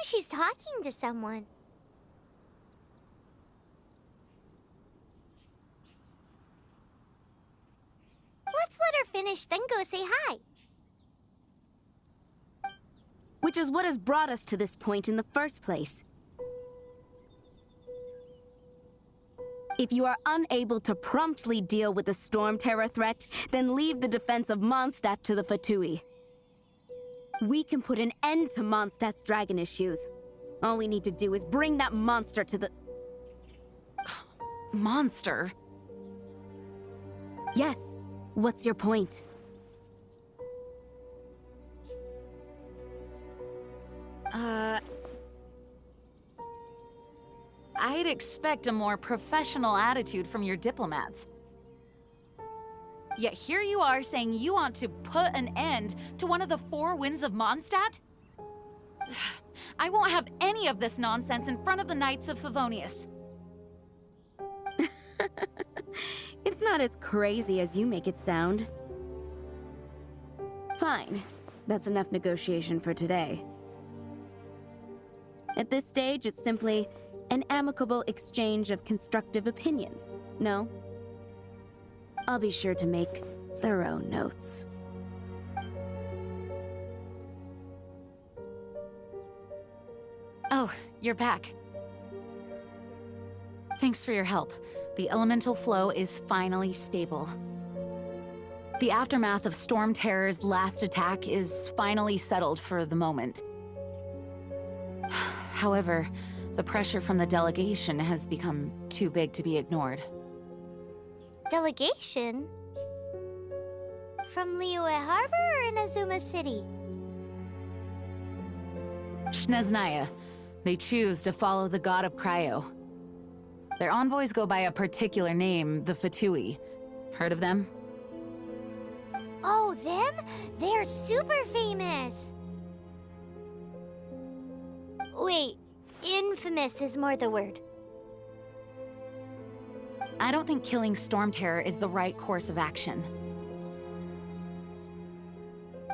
she's talking to someone. Let's let her finish, then go say hi. Which is what has brought us to this point in the first place. If you are unable to promptly deal with the storm terror threat, then leave the defense of Mondstadt to the Fatui. We can put an end to Mondstadt's dragon issues. All we need to do is bring that monster to the... Monster? Yes. What's your point? I'd expect a more professional attitude from your diplomats. Yet here you are saying you want to put an end to one of the four winds of Mondstadt? I won't have any of this nonsense in front of the Knights of Favonius. It's not as crazy as you make it sound. Fine. That's enough negotiation for today. At this stage, it's simply an amicable exchange of constructive opinions, no? I'll be sure to make thorough notes. Oh, you're back. Thanks for your help. The elemental flow is finally stable. The aftermath of Storm Terror's last attack is finally settled for the moment. However, the pressure from the delegation has become too big to be ignored. Delegation? From Liyue Harbor or Inazuma City? Snezhnaya. They choose to follow the god of Cryo. Their envoys go by a particular name, the Fatui. Heard of them? Oh, them? They're super famous! Wait, infamous is more the word. I don't think killing Storm Terror is the right course of action.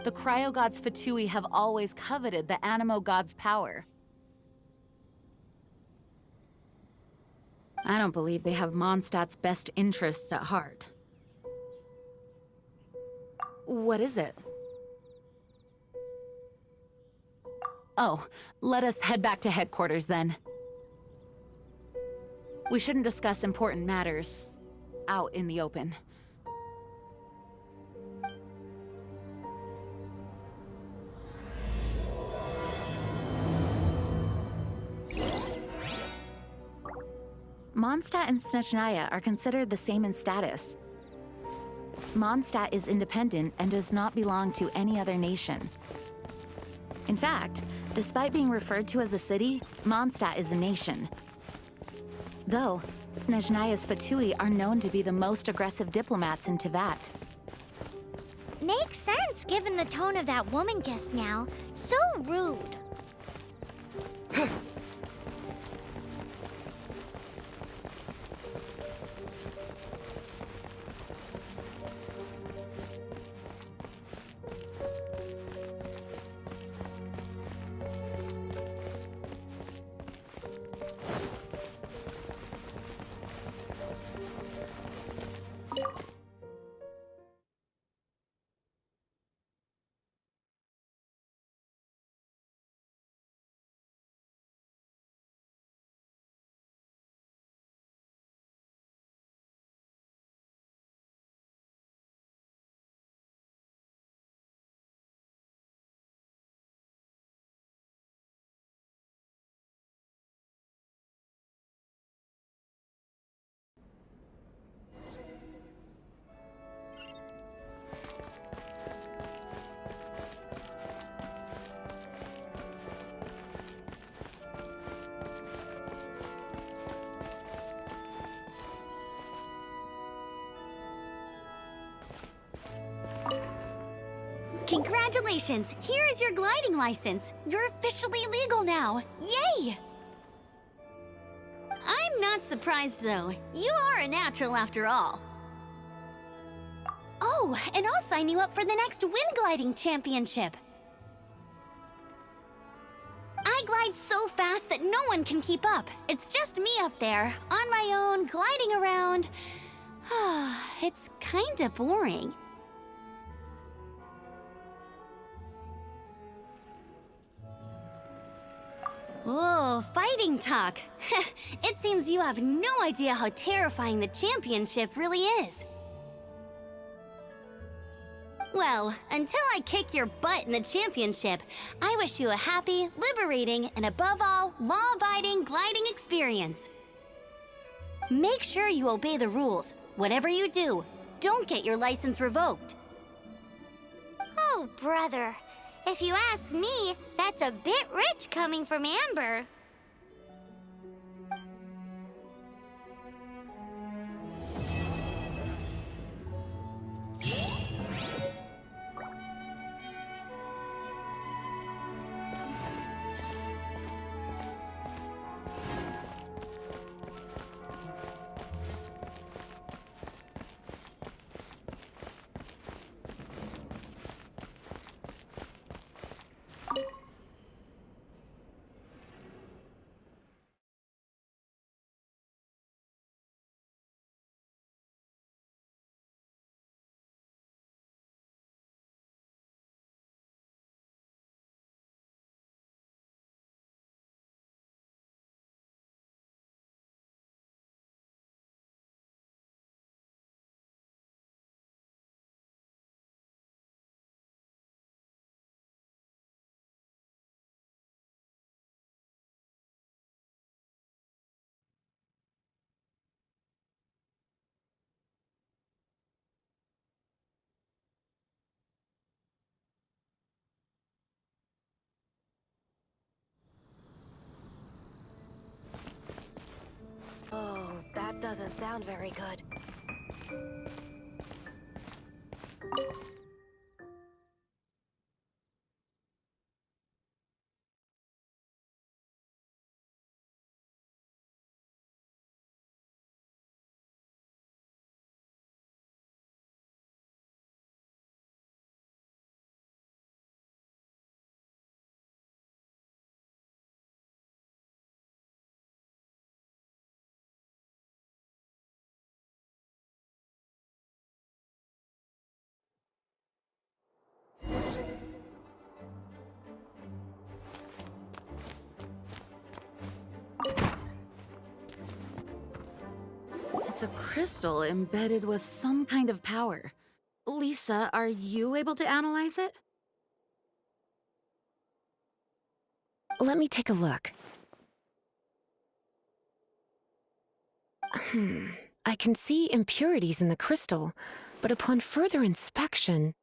The Cryo God's Fatui have always coveted the Animo God's power. I don't believe they have Mondstadt's best interests at heart. What is it? Oh, let us head back to headquarters then. We shouldn't discuss important matters out in the open. Mondstadt and Snezhnaya are considered the same in status. Mondstadt is independent and does not belong to any other nation. In fact, despite being referred to as a city, Mondstadt is a nation. Though, Snezhnaya's Fatui are known to be the most aggressive diplomats in Teyvat. Makes sense given the tone of that woman just now. So rude. Congratulations! Here is your gliding license. You're officially legal now. Yay! I'm not surprised, though. You are a natural after all. Oh, and I'll sign you up for the next wind gliding championship. I glide so fast that no one can keep up. It's just me up there, on my own, gliding around. It's kinda boring. Oh, fighting talk. It seems you have no idea how terrifying the championship really is. Well, until I kick your butt in the championship, I wish you a happy, liberating, and above all, law-abiding gliding experience. Make sure you obey the rules. Whatever you do, don't get your license revoked. Oh, brother. If you ask me, that's a bit rich coming from Amber. Oh, that doesn't sound very good. It's a crystal embedded with some kind of power. Lisa, are you able to analyze it? Let me take a look. I can see impurities in the crystal, but upon further inspection...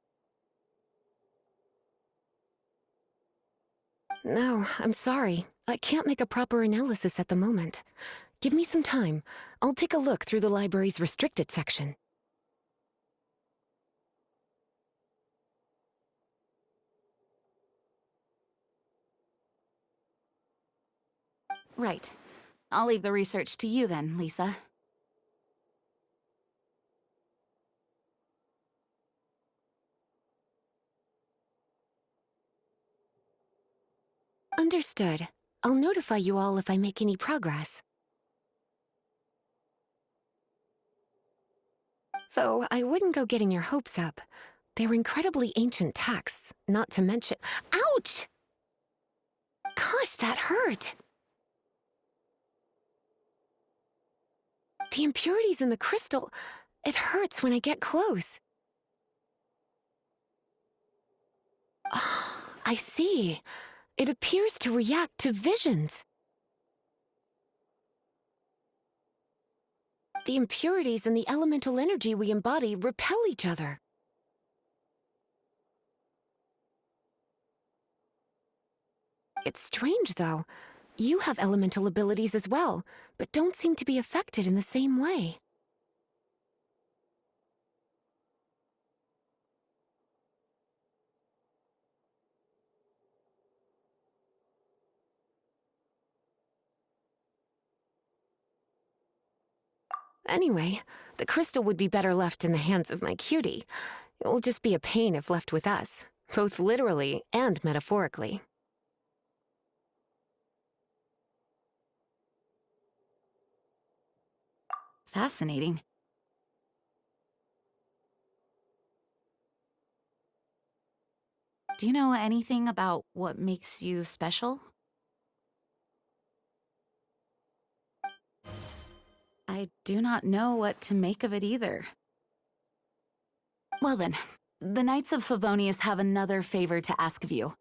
No, I'm sorry. I can't make a proper analysis at the moment. Give me some time. I'll take a look through the library's restricted section. Right. I'll leave the research to you then, Lisa. Understood. I'll notify you all if I make any progress. Though I wouldn't go getting your hopes up. They're incredibly ancient texts, not to mention— Ouch! Gosh, that hurt! The impurities in the crystal, it hurts when I get close. I see. It appears to react to visions. The impurities and the elemental energy we embody repel each other. It's strange, though. You have elemental abilities as well, but don't seem to be affected in the same way. Anyway, the crystal would be better left in the hands of my cutie. It will just be a pain if left with us, both literally and metaphorically. Fascinating. Do you know anything about what makes you special? I do not know what to make of it either. Well then, the Knights of Favonius have another favor to ask of you.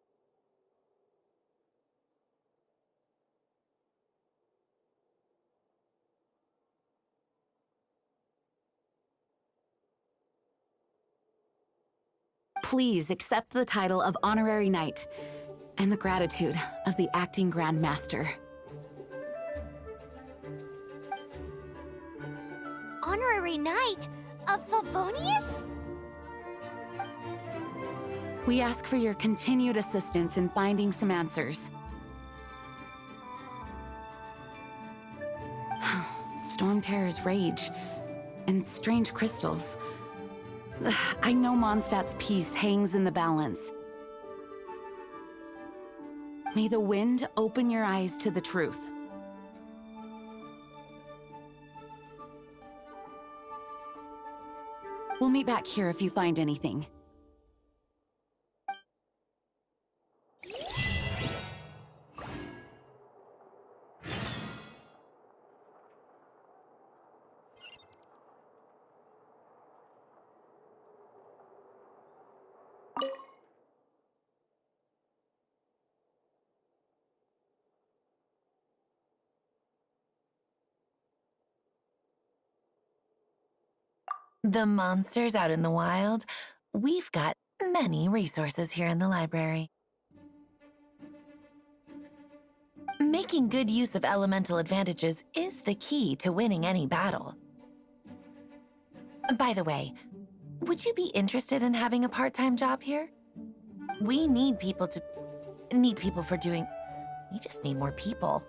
Please accept the title of Honorary Knight and the gratitude of the Acting Grand Master. Honorary Knight of Favonius? We ask for your continued assistance in finding some answers. Storm Terror's rage and strange crystals. I know Mondstadt's peace hangs in the balance. May the wind open your eyes to the truth. We'll meet back here if you find anything. The monsters out in the wild, we've got many resources here in the library. Making good use of elemental advantages is the key to winning any battle. By the way, would you be interested in having a part-time job here? We need people for doing... We just need more people.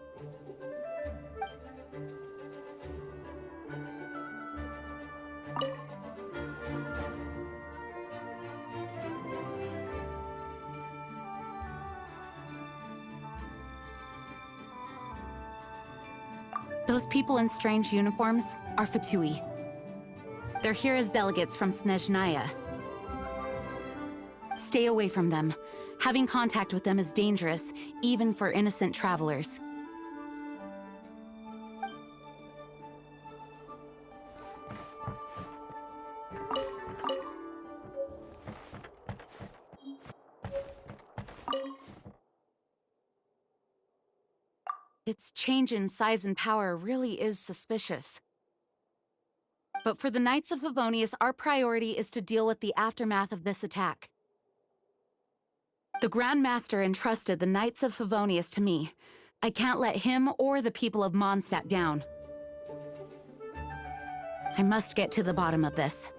Those people in strange uniforms are Fatui. They're here as delegates from Snezhnaya. Stay away from them. Having contact with them is dangerous, even for innocent travelers. Its change in size and power really is suspicious. But for the Knights of Favonius, our priority is to deal with the aftermath of this attack. The Grand Master entrusted the Knights of Favonius to me. I can't let him or the people of Mondstadt down. I must get to the bottom of this.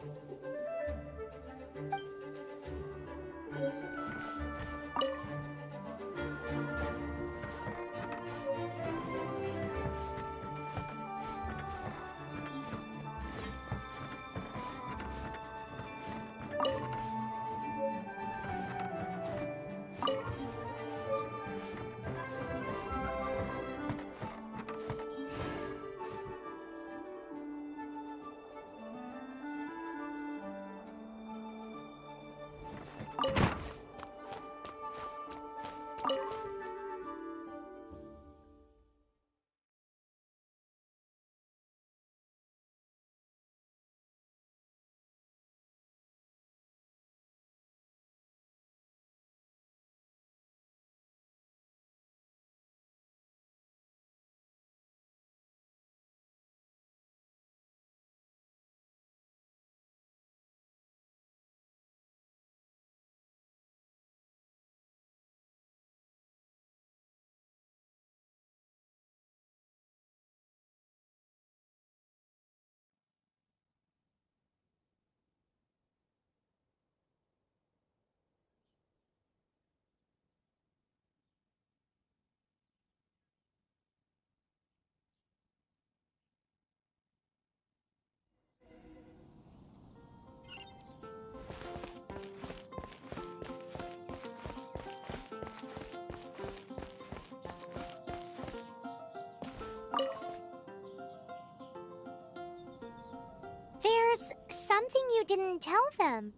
you didn't tell them?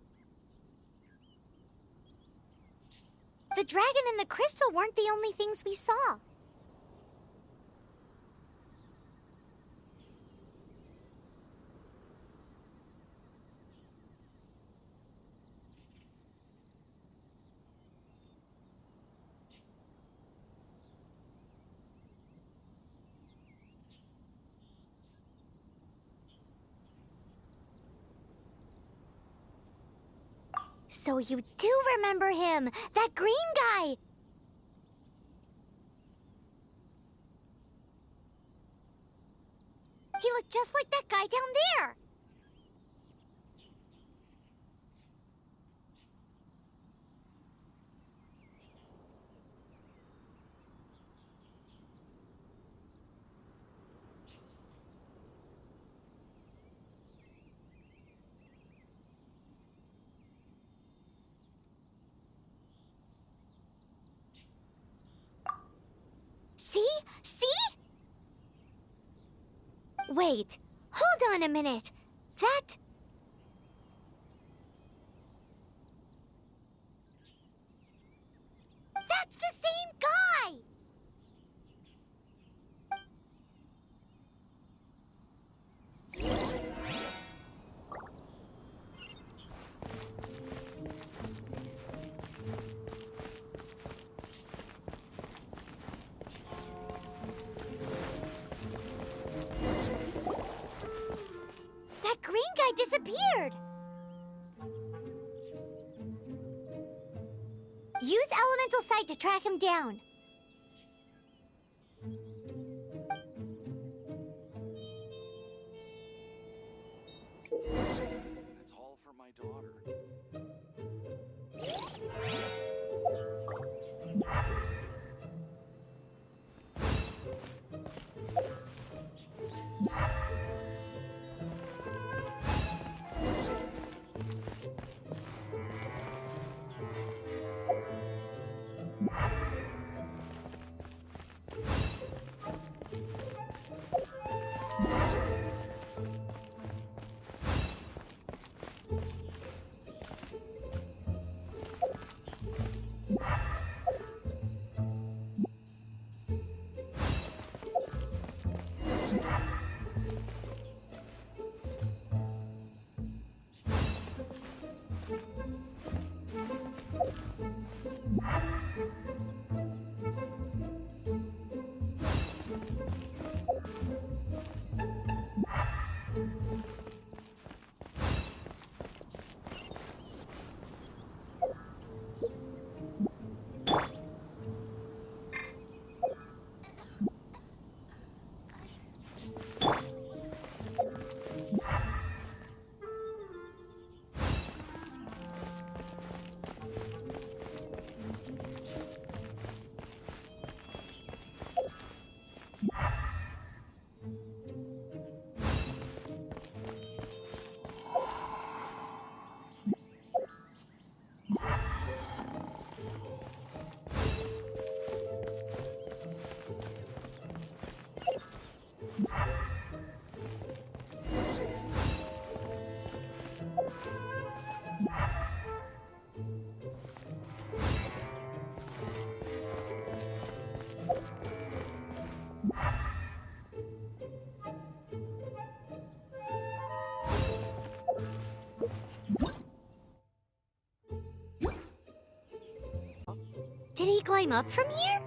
The dragon and the crystal weren't the only things we saw. So you do remember him, that green guy! He looked just like that guy down there! See? See? Wait, hold on a minute. That's the same guy! That green guy disappeared! Use elemental sight to track him down. It's all for my daughter. Did he climb up from here?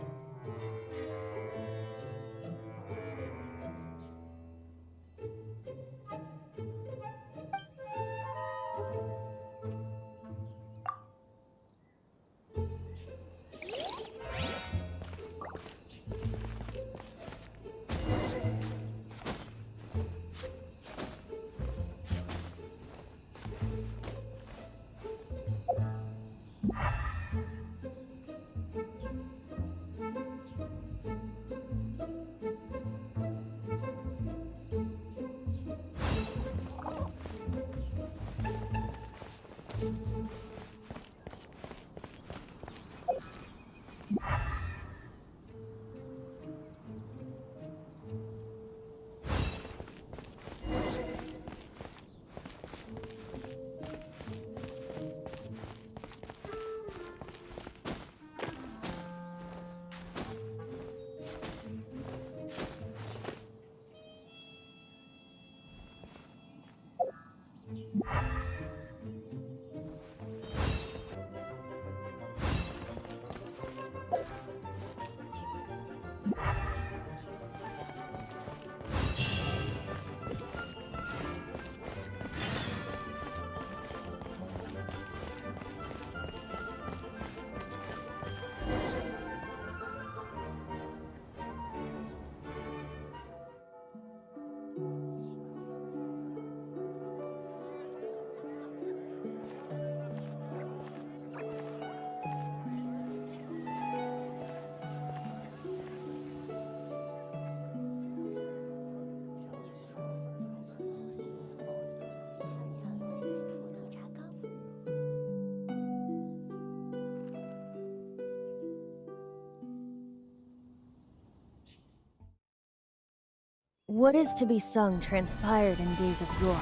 What is to be sung transpired in days of yore,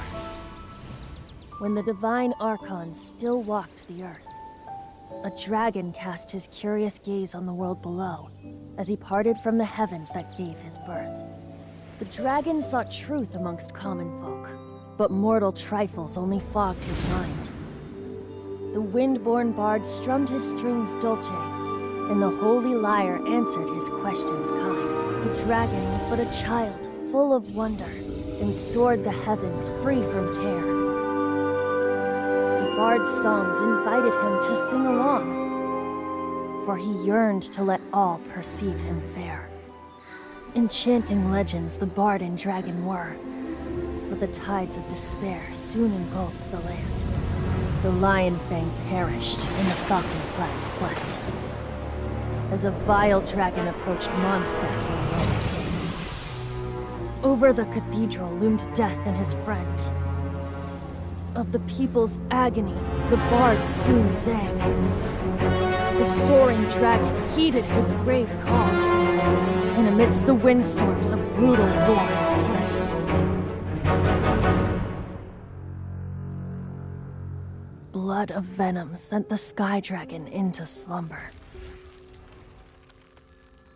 when the divine archons still walked the earth. A dragon cast his curious gaze on the world below, as he parted from the heavens that gave his birth. The dragon sought truth amongst common folk, but mortal trifles only fogged his mind. The wind-born bard strummed his strings dolce, and the holy lyre answered his questions kind. The dragon was but a child, full of wonder, and soared the heavens free from care. The bard's songs invited him to sing along, for he yearned to let all perceive him fair. Enchanting legends the bard and dragon were, but the tides of despair soon engulfed the land. The lion fang perished, and the falcon flag slept, as a vile dragon approached Mondstadt in a lone stand. Over the cathedral loomed death and his friends. Of the people's agony, the bard soon sang. The soaring dragon heeded his grave calls, and amidst the windstorms a brutal war spread. Blood of venom sent the sky dragon into slumber,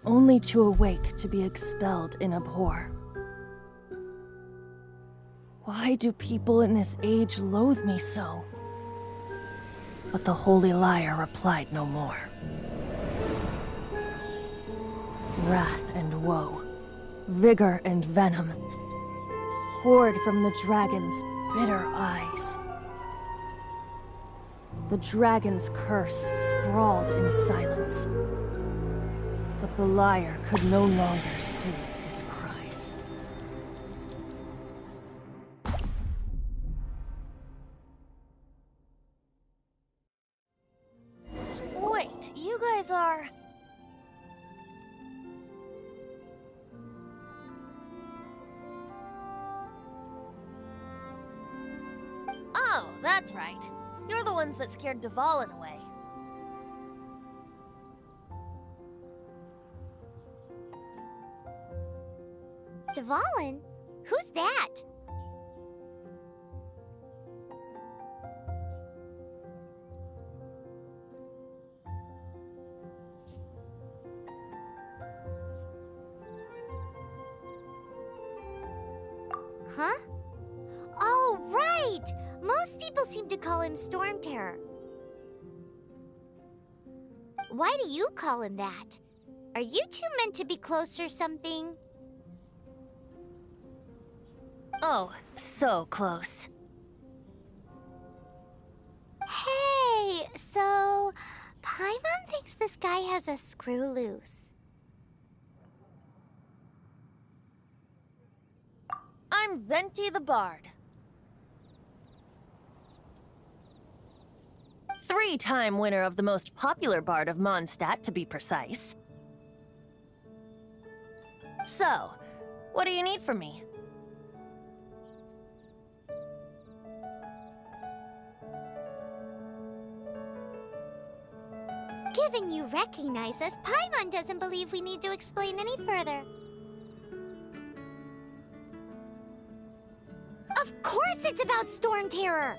only to awake to be expelled in abhor. Why do people in this age loathe me so? But the holy lyre replied no more. Wrath and woe, vigor and venom, poured from the dragon's bitter eyes. The dragon's curse sprawled in silence, but the lyre could no longer soothe his cries. Wait, you guys are... Oh, that's right. You're the ones that scared Dvalin away. Dvalin? Who's that? Huh? Oh, right! Most people seem to call him Storm Terror. Why do you call him that? Are you two meant to be close or something? Oh, so close. Hey, so Paimon thinks this guy has a screw loose. I'm Venti the Bard. 3-time winner of the most popular bard of Mondstadt, to be precise. So, what do you need from me? Given you recognize us, Paimon doesn't believe we need to explain any further. Of course it's about Storm Terror!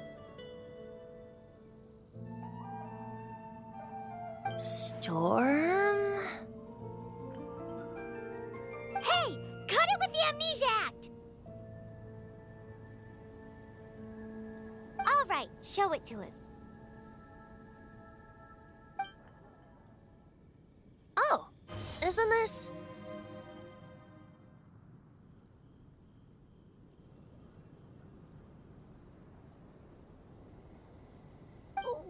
Storm? Hey! Cut it with the Amnesia Act! Alright, show it to him. Oh, isn't this?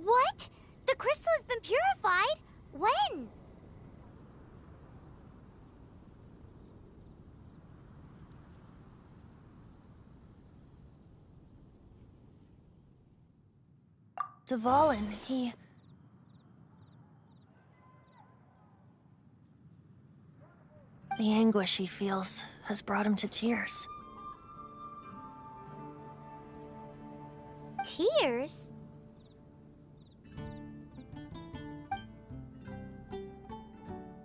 What? The crystal has been purified? When? Dvalin, he... The anguish he feels has brought him to tears. Tears?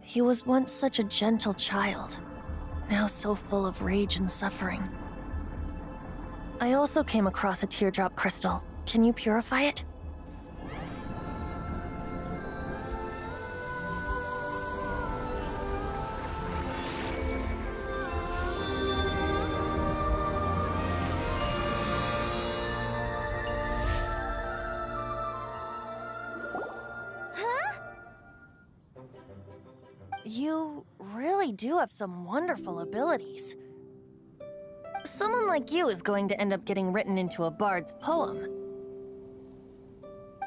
He was once such a gentle child, now so full of rage and suffering. I also came across a teardrop crystal. Can you purify it? You really do have some wonderful abilities. Someone like you is going to end up getting written into a bard's poem.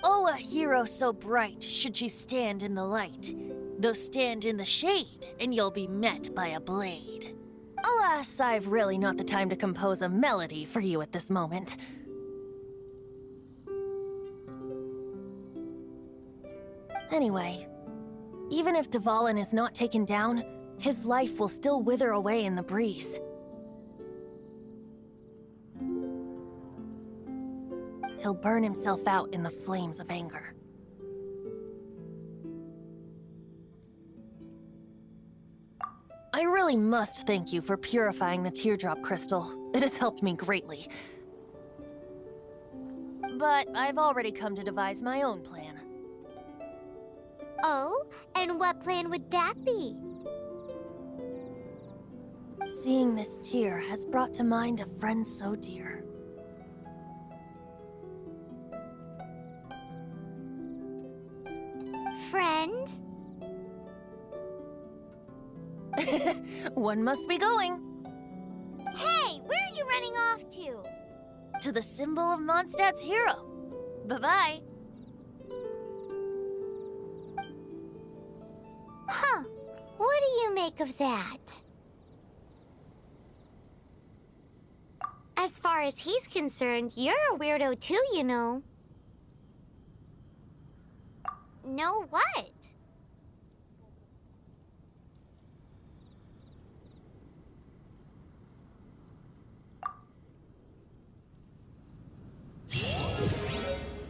Oh, a hero so bright, should she stand in the light. Though stand in the shade, and you'll be met by a blade. Alas, I've really not the time to compose a melody for you at this moment. Anyway, even if Dvalin is not taken down, his life will still wither away in the breeze. He'll burn himself out in the flames of anger. I really must thank you for purifying the teardrop crystal. It has helped me greatly. But I've already come to devise my own plan. Oh, and what plan would that be? Seeing this tear has brought to mind a friend so dear. Friend? One must be going. Hey, where are you running off to? To the symbol of Mondstadt's hero. Bye-bye. Huh. What do you make of that? As far as he's concerned, you're a weirdo too, you know. Know what?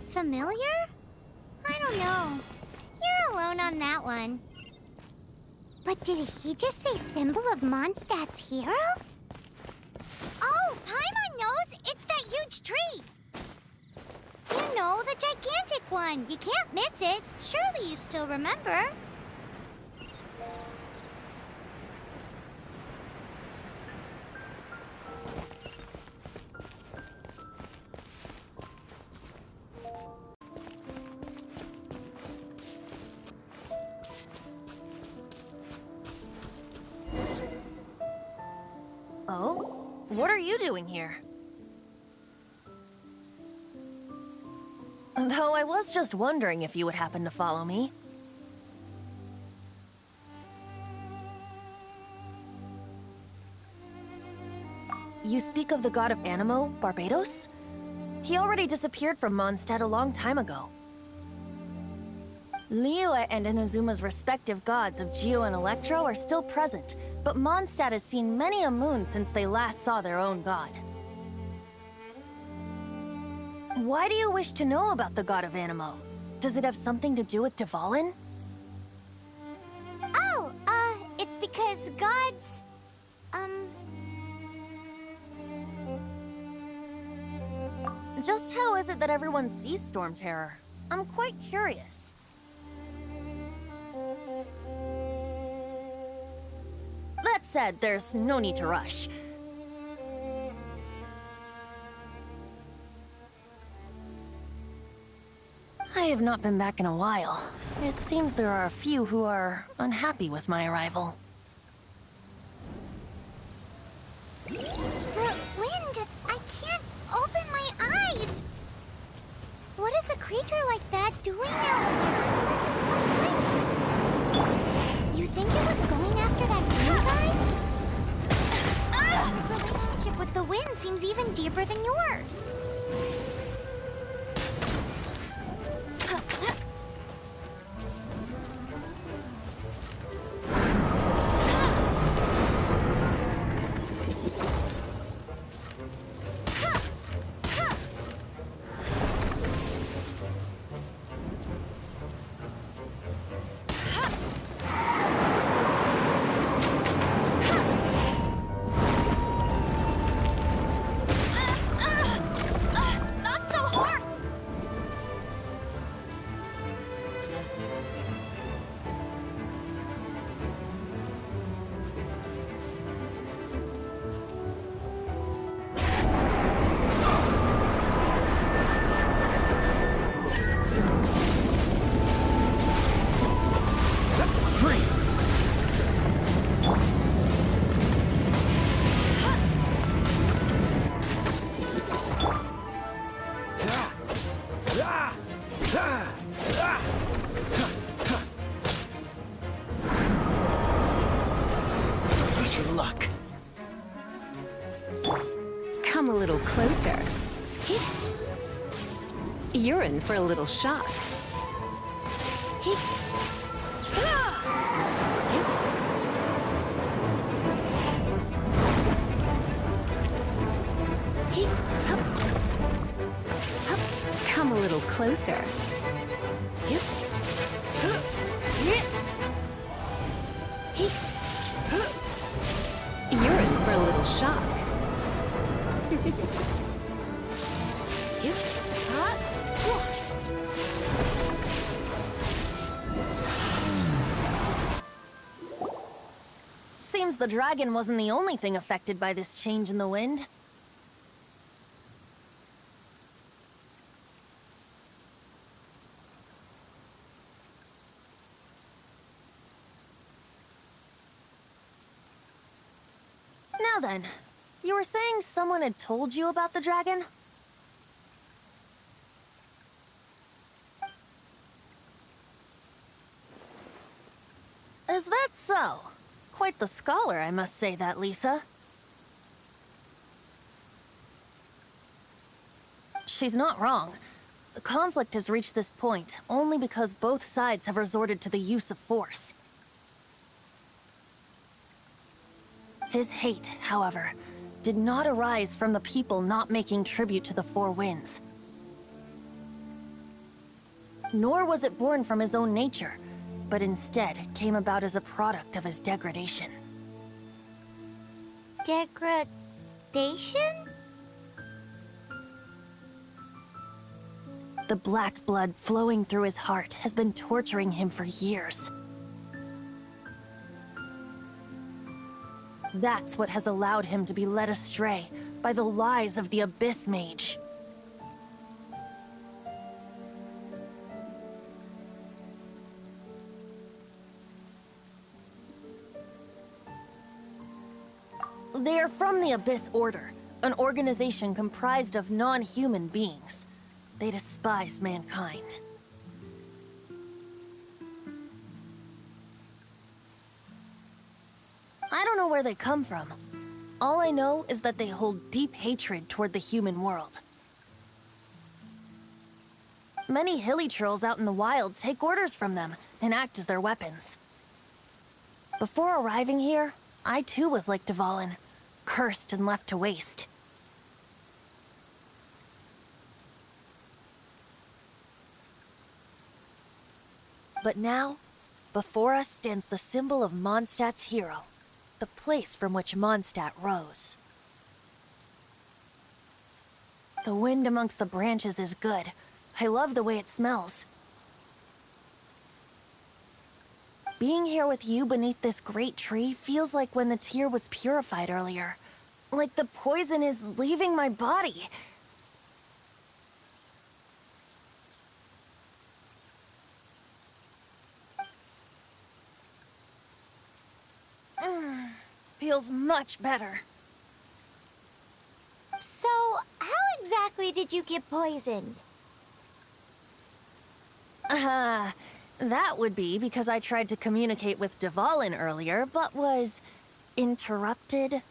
Familiar? I don't know. You're alone on that one. But did he just say symbol of Mondstadt's hero? Oh, Paimon knows! It's that huge tree! You know, the gigantic one. You can't miss it. Surely you still remember. Oh? What are you doing here? Though I was just wondering if you would happen to follow me. You speak of the god of Animo, Barbados? He already disappeared from Mondstadt a long time ago. Liyue and Inazuma's respective gods of Geo and Electro are still present, but Mondstadt has seen many a moon since they last saw their own god. Why do you wish to know about the god of Animo? Does it have something to do with Dvalin? Oh, it's because gods... Just how is it that everyone sees Storm Terror? I'm quite curious. That said, there's no need to rush. I have not been back in a while. It seems there are a few who are unhappy with my arrival. The wind! I can't open my eyes! What is a creature like that doing out here in such a cold place? You think it was going after that green guy? His relationship with the wind seems even deeper than yours. Wish you luck. Come a little closer. You're in for a little shock. Come a little closer. You're in for a little shock. Seems the dragon wasn't the only thing affected by this change in the wind. Now then, you were saying someone had told you about the dragon? Is that so? Quite the scholar, I must say that, Lisa. She's not wrong. The conflict has reached this point only because both sides have resorted to the use of force. His hate, however, did not arise from the people not making tribute to the Four Winds. Nor was it born from his own nature, but instead came about as a product of his degradation. Degradation? The black blood flowing through his heart has been torturing him for years. That's what has allowed him to be led astray by the lies of the Abyss Mage. They are from the Abyss Order, an organization comprised of non-human beings. They despise mankind. I don't know where they come from. All I know is that they hold deep hatred toward the human world. Many hilly trolls out in the wild take orders from them and act as their weapons. Before arriving here, I too was like Dvalin, cursed and left to waste. But now, before us stands the symbol of Mondstadt's hero, the place from which Mondstadt rose. The wind amongst the branches is good. I love the way it smells. Being here with you beneath this great tree feels like when the tear was purified earlier. Like the poison is leaving my body. Feels much better. So, how exactly did you get poisoned? That would be because I tried to communicate with Dvalin earlier, but was interrupted.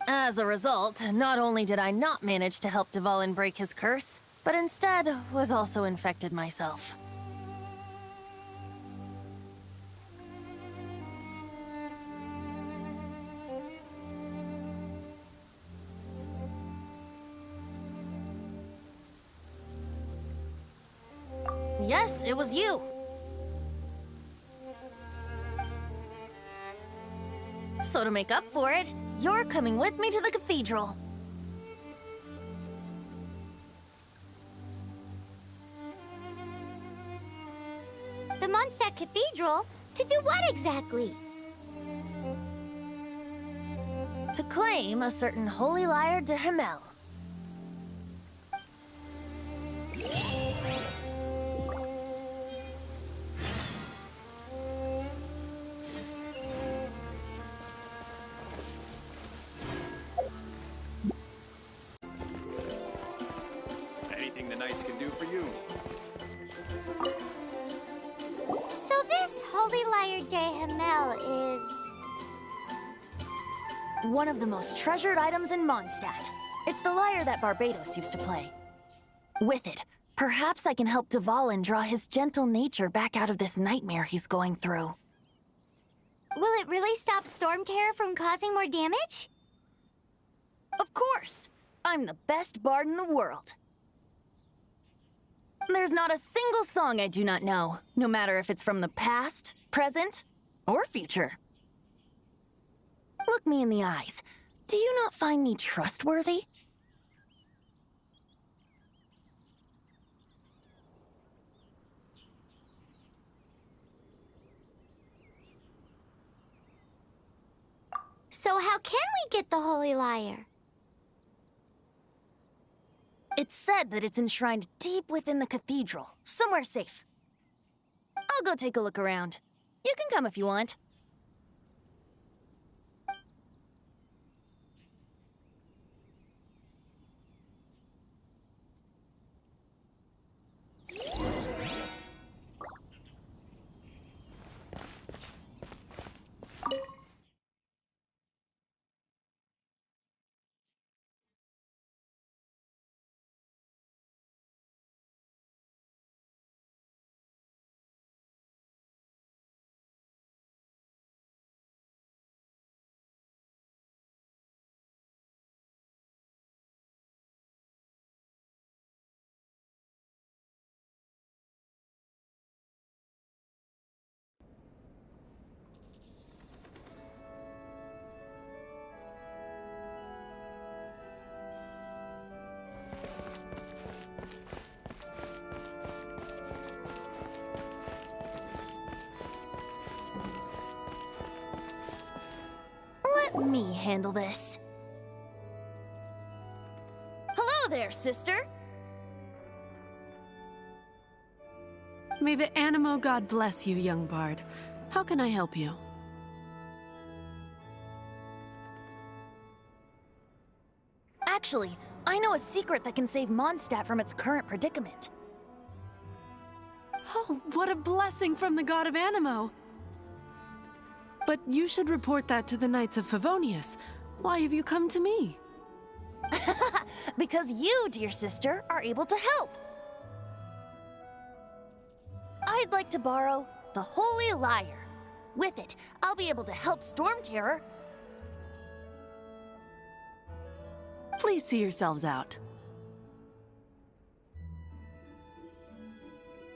As a result, not only did I not manage to help Dvalin break his curse, but instead was also infected myself. Yes, it was you. So to make up for it, you're coming with me to the cathedral. The Mondstadt Cathedral? To do what exactly? To claim a certain holy lyre de Himmel. Anything the knights can do for you. Holy Lyre de Himmel is... One of the most treasured items in Mondstadt. It's the lyre that Barbados used to play. With it, perhaps I can help Dvalin draw his gentle nature back out of this nightmare he's going through. Will it really stop Storm Terror from causing more damage? Of course! I'm the best bard in the world. There's not a single song I do not know, no matter if it's from the past, present, or future. Look me in the eyes. Do you not find me trustworthy? So how can we get the Holy Lyre? It's said that it's enshrined deep within the cathedral, somewhere safe. I'll go take a look around. You can come if you want. Let me handle this. Hello there, sister! May the Animo God bless you, young bard. How can I help you? Actually, I know a secret that can save Mondstadt from its current predicament. Oh, what a blessing from the god of Animo! But you should report that to the Knights of Favonius. Why have you come to me? Because you, dear sister, are able to help. I'd like to borrow the Holy Lyre. With it, I'll be able to help Storm Terror. Please see yourselves out.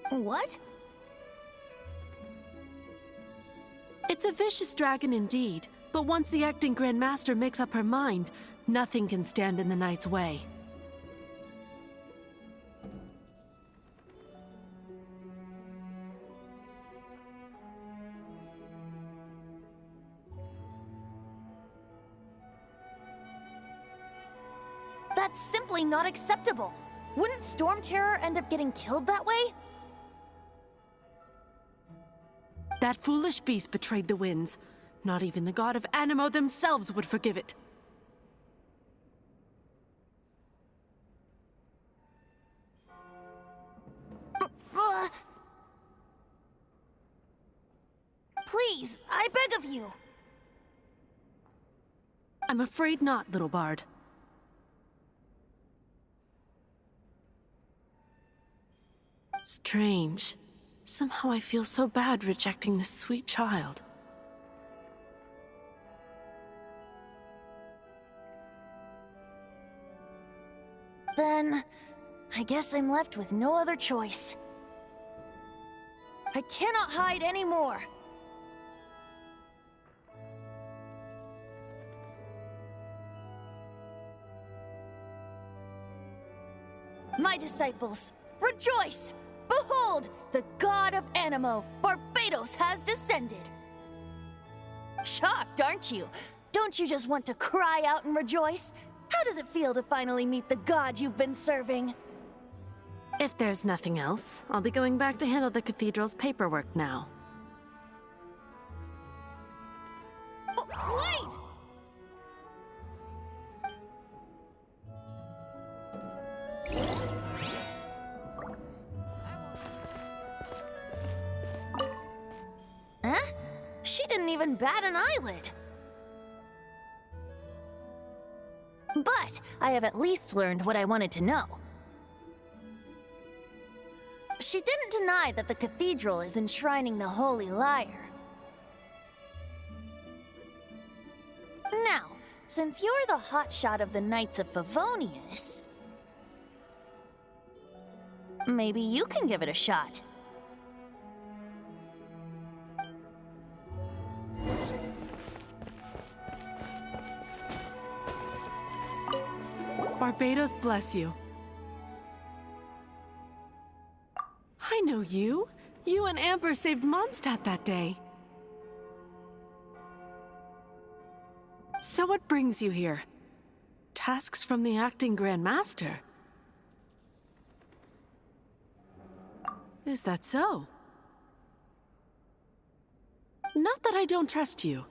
What? It's a vicious dragon indeed, but once the acting Grand Master makes up her mind, nothing can stand in the Knight's way. That's simply not acceptable. Wouldn't Storm Terror end up getting killed that way? That foolish beast betrayed the winds. Not even the god of Animo themselves would forgive it. Please, I beg of you. I'm afraid not, little bard. Strange. Somehow I feel so bad rejecting this sweet child. Then, I guess I'm left with no other choice. I cannot hide anymore. My disciples, rejoice! Behold, the god of Animo, Barbados, has descended! Shocked, aren't you? Don't you just want to cry out and rejoice? How does it feel to finally meet the god you've been serving? If there's nothing else, I'll be going back to handle the cathedral's paperwork now. Oh, wait! even bat an eyelid. But I have at least learned what I wanted to know. She didn't deny that the cathedral is enshrining the Holy Lyre. Now, since you're the hotshot of the Knights of Favonius, maybe you can give it a shot. Barbados bless you. I know you. You and Amber saved Mondstadt that day. So what brings you here? Tasks from the acting Grand Master? Is that so? Not that I don't trust you.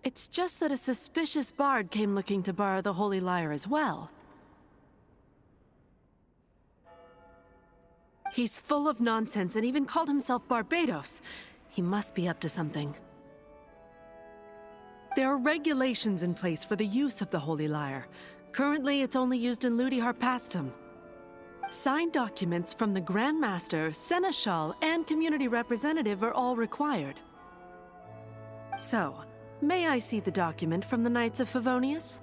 It's just that a suspicious bard came looking to borrow the Holy Lyre as well. He's full of nonsense and even called himself Barbados. He must be up to something. There are regulations in place for the use of the Holy Lyre. Currently, it's only used in Ludi Harpastum. Signed documents from the Grand Master, Seneschal, and Community Representative are all required. So, may I see the document from the Knights of Favonius?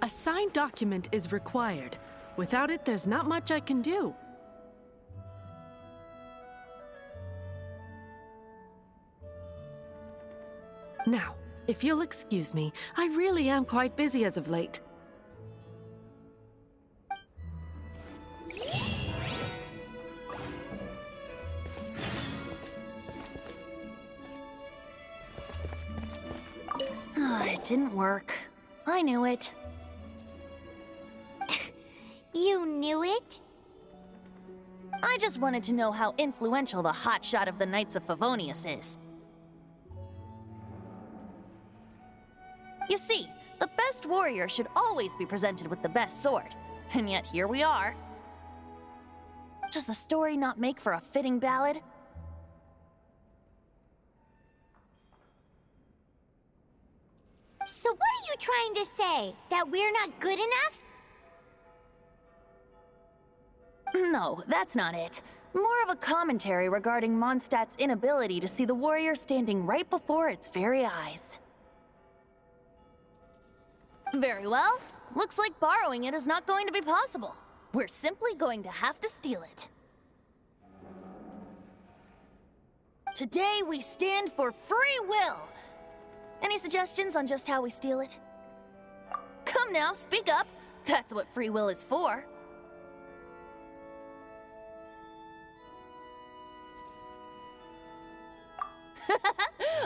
A signed document is required. Without it, there's not much I can do. Now, if you'll excuse me, I really am quite busy as of late. It didn't work. I knew it. You knew it? I just wanted to know how influential the hotshot of the Knights of Favonius is. You see, the best warrior should always be presented with the best sword. And yet here we are. Does the story not make for a fitting ballad? So what are you trying to say? That we're not good enough? No, that's not it. More of a commentary regarding Mondstadt's inability to see the warrior standing right before its very eyes. Very well. Looks like borrowing it is not going to be possible. We're simply going to have to steal it. Today we stand for free will. Any suggestions on just how we steal it? Come now, speak up. That's what free will is for.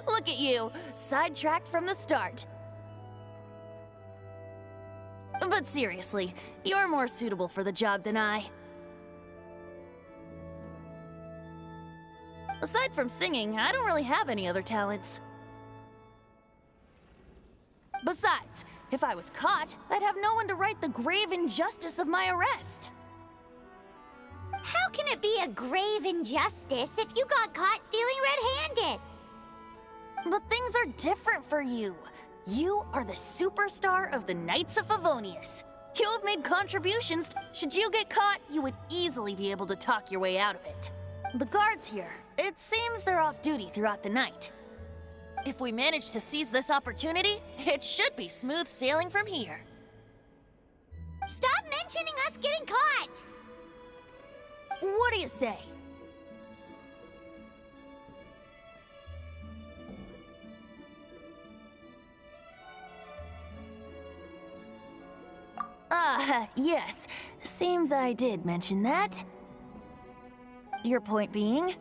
Look at you, sidetracked from the start. But seriously, you're more suitable for the job than I. Aside from singing, I don't really have any other talents. Besides, if I was caught, I'd have no one to right the grave injustice of my arrest. How can it be a grave injustice if you got caught stealing red-handed? But things are different for you. You are the superstar of the Knights of Favonius. You have made contributions. Should you get caught, you would easily be able to talk your way out of it. The guards here, it seems they're off duty throughout the night. If we manage to seize this opportunity, it should be smooth sailing from here. Stop mentioning us getting caught! What do you say? Yes. Seems I did mention that. Your point being?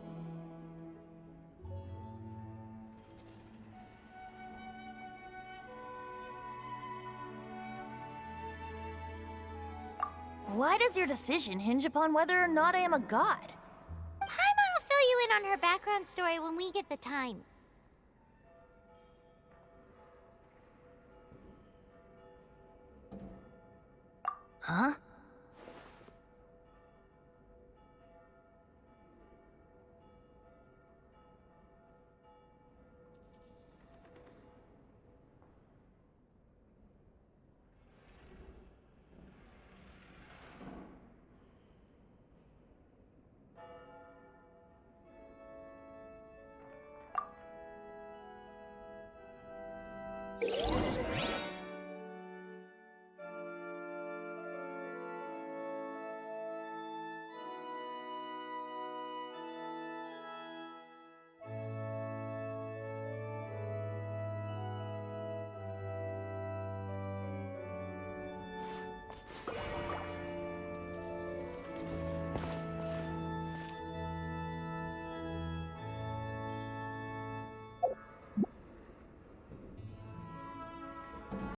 Why does your decision hinge upon whether or not I am a god? Paimon will fill you in on her background story when we get the time. Huh?